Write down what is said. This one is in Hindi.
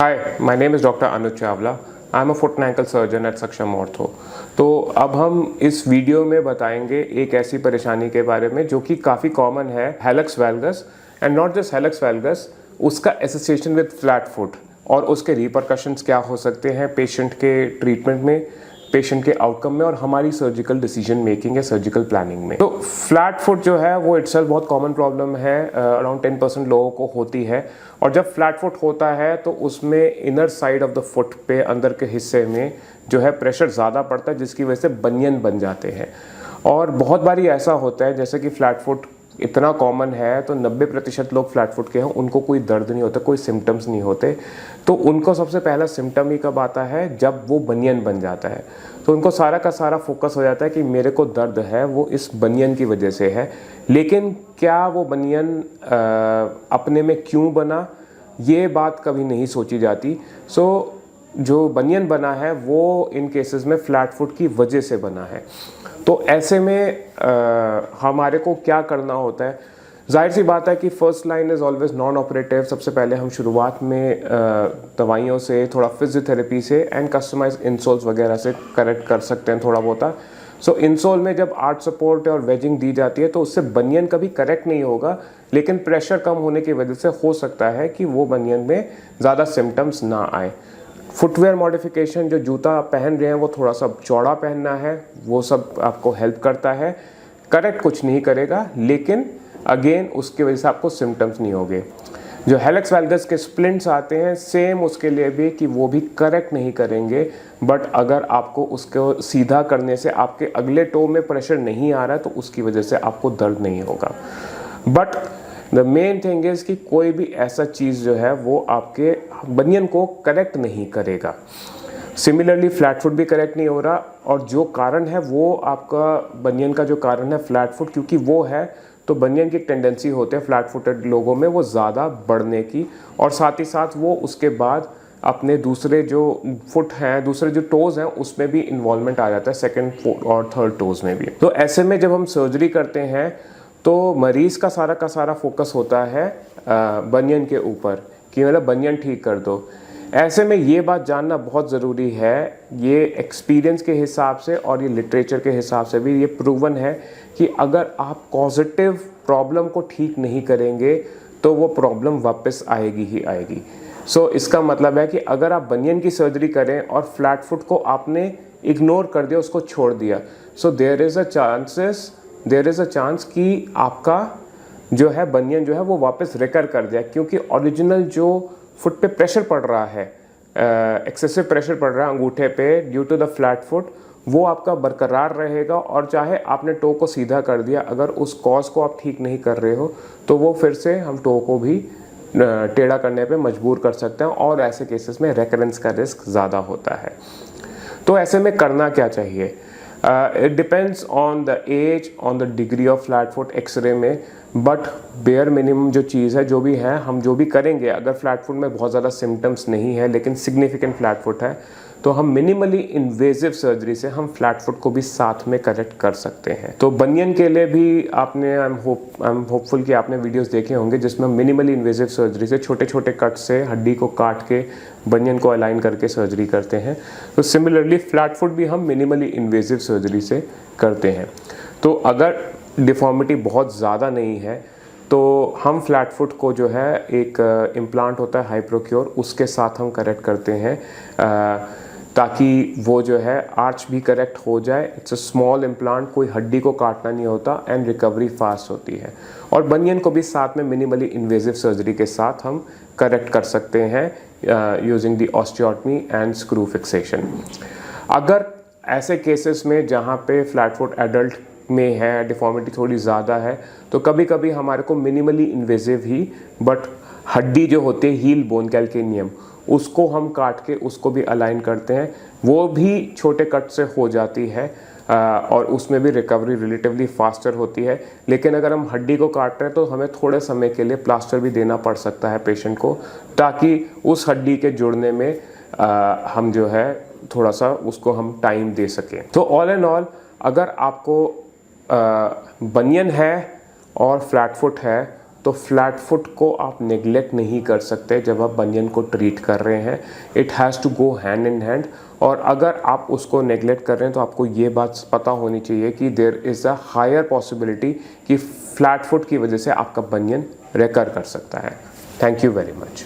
Hi, my name is Dr. Anuj Chawla. I am a foot and ankle surgeon at Saksham Ortho. तो अब हम इस वीडियो में बताएंगे एक ऐसी परेशानी के बारे में जो कि काफ़ी कॉमन है, हेलक्स वैल्गस, एंड नॉट जस्ट हेलक्स वैल्गस, उसका एसोसिएशन विद फ्लैट फुट और उसके रिपरकशंस क्या हो सकते हैं पेशेंट के ट्रीटमेंट में, पेशेंट के आउटकम में और हमारी सर्जिकल डिसीजन मेकिंग या सर्जिकल प्लानिंग में। तो फ्लैट फुट जो है वो इटसेल्फ बहुत कॉमन प्रॉब्लम है, अराउंड 10% लोगों को होती है। और जब फ्लैट फुट होता है तो उसमें inner side of the foot पे, अंदर के हिस्से में जो है प्रेशर ज़्यादा पड़ता है, जिसकी वजह से बनियन बन जाते हैं। और बहुत बारी ऐसा होता है, जैसे कि फ्लैट फुट इतना कॉमन है तो 90% लोग फ्लैट फुट के हैं, उनको कोई दर्द नहीं होता, कोई सिम्टम्स नहीं होते। तो उनको सबसे पहला सिम्टम ही कब आता है? जब वो बनियन बन जाता है। तो उनको सारा का सारा फोकस हो जाता है कि मेरे को दर्द है वो इस बनियन की वजह से है। लेकिन क्या वो बनियन अपने में क्यों बना, ये बात कभी नहीं सोची जाती। जो बनियन बना है वो इन केसेस में फ्लैट फुट की वजह से बना है। तो ऐसे में हमारे को क्या करना होता है? जाहिर सी बात है कि first line is always non operative. सबसे पहले हम शुरुआत में दवाइयों से, थोड़ा फिजियोथेरेपी से एंड कस्टमाइज इंसोल्स वगैरह से करेक्ट कर सकते हैं थोड़ा बहुत। सो इंसोल में जब आर्च सपोर्ट और वेजिंग दी जाती है तो उससे बनियन कभी करेक्ट नहीं होगा, लेकिन प्रेशर कम होने की वजह से हो सकता है कि वो बनियन में ज़्यादा सिम्टम्स ना आए। फुटवेयर मॉडिफिकेशन, जो जूता आप पहन रहे हैं वो थोड़ा सा चौड़ा पहनना है, वो सब आपको हेल्प करता है। करेक्ट कुछ नहीं करेगा, लेकिन अगेन उसकी वजह से आपको सिम्टम्स नहीं होंगे। जो हेलक्स वैल्गस के स्प्लिंट्स आते हैं, सेम उसके लिए भी कि वो भी करेक्ट नहीं करेंगे, बट अगर आपको उसको सीधा करने से आपके अगले टो में प्रेशर नहीं आ रहा है तो उसकी वजह से आपको दर्द नहीं होगा। But the main thing is कि कोई भी ऐसा चीज़ जो है वो आपके बनियन को करेक्ट नहीं करेगा। सिमिलरली फ्लैट फुट भी करेक्ट नहीं हो रहा, और जो कारण है वो आपका बनियन का जो कारण है फ्लैट फुट, क्योंकि वो है तो बनियन की एक टेंडेंसी होती है फ्लैट फुटेड लोगों में वो ज़्यादा बढ़ने की, और साथ ही साथ वो उसके बाद अपने दूसरे जो फुट हैं, दूसरे जो टोज़ हैं, उसमें भी इन्वॉल्वमेंट आ जाता है, सेकंड और थर्ड टोज़ में भी। तो ऐसे में जब हम सर्जरी करते हैं तो मरीज़ का सारा फोकस होता है बनियन के ऊपर कि मतलब बनियन ठीक कर दो। ऐसे में ये बात जानना बहुत ज़रूरी है, ये एक्सपीरियंस के हिसाब से और ये लिटरेचर के हिसाब से भी ये प्रूवन है कि अगर आप पॉजिटिव प्रॉब्लम को ठीक नहीं करेंगे तो वो प्रॉब्लम वापस आएगी ही आएगी। इसका मतलब है कि अगर आप बनियन की सर्जरी करें और फ्लैट फुट को आपने इग्नोर कर दिया, उसको छोड़ दिया, देयर इज़ अ चांस कि आपका जो है बनियन जो है वो वापस रिकर कर जाए, क्योंकि ओरिजिनल जो फुट पे प्रेशर पड़ रहा है, एक्सेसिव प्रेशर पड़ रहा है अंगूठे पे due to the flat foot, वो आपका बरकरार रहेगा। और चाहे आपने टो को सीधा कर दिया, अगर उस कॉज को आप ठीक नहीं कर रहे हो तो वो फिर से हम टो को भी टेढ़ा करने पे मजबूर कर सकते हैं, और ऐसे केसेस में रेकरेंस का रिस्क ज़्यादा होता है। तो ऐसे में करना क्या चाहिए? It depends on the age, on the degree of flat foot x-ray में, बट बेयर मिनिमम जो चीज़ है, जो भी है, हम जो भी करेंगे, अगर फ्लैट फुट में बहुत ज़्यादा सिम्टम्स नहीं है लेकिन सिग्निफिकेंट फ्लैट फुट है, तो हम मिनिमली इन्वेजिव सर्जरी से हम फ्लैट फुट को भी साथ में करेक्ट कर सकते हैं। तो बनियन के लिए भी आपने, आई एम होपफुल कि आपने वीडियोस देखे होंगे जिसमें हम मिनिमली इन्वेजिव सर्जरी से छोटे छोटे कट से हड्डी को काट के बनियन को अलाइन करके सर्जरी करते हैं। तो सिमिलरली फ्लैट फुट भी हम मिनिमली इन्वेजिव सर्जरी से करते हैं। तो अगर डिफॉर्मिटी बहुत ज़्यादा नहीं है तो हम फ्लैट फुट को जो है एक इम्प्लांट होता है हाइप्रोक्योर, उसके साथ हम करेक्ट करते हैं ताकि वो जो है आर्च भी करेक्ट हो जाए। इट्स अ स्मॉल इम्प्लांट, कोई हड्डी को काटना नहीं होता, एंड रिकवरी फास्ट होती है। और बनियन को भी साथ में मिनिमली इन्वेजिव सर्जरी के साथ हम करेक्ट कर सकते हैं using the osteotomy and screw fixation. अगर ऐसे केसेस में जहाँ पे फ्लैट फुट एडल्ट में है, डिफॉर्मिटी थोड़ी ज़्यादा है, तो कभी कभी हमारे को मिनिमली इन्वेजिव ही, बट हड्डी जो होती है हील बोन कैल्केनियम, उसको हम काट के उसको भी अलाइन करते हैं। वो भी छोटे कट से हो जाती है और उसमें भी रिकवरी रिलेटिवली फास्टर होती है। लेकिन अगर हम हड्डी को काट रहे हैं तो हमें थोड़े समय के लिए प्लास्टर भी देना पड़ सकता है पेशेंट को, ताकि उस हड्डी के जुड़ने में हम जो है थोड़ा सा उसको हम टाइम दे सकें। तो ऑल एंड ऑल, अगर आपको बनियन है और फ्लैट फुट है तो फ्लैट फुट को आप नेग्लेक्ट नहीं कर सकते जब आप बनियन को ट्रीट कर रहे हैं। It has to go hand in hand. और अगर आप उसको नेग्लेक्ट कर रहे हैं तो आपको ये बात पता होनी चाहिए कि there is a higher possibility कि फ्लैट फुट की वजह से आपका बनियन रेकर कर सकता है। Thank you very much.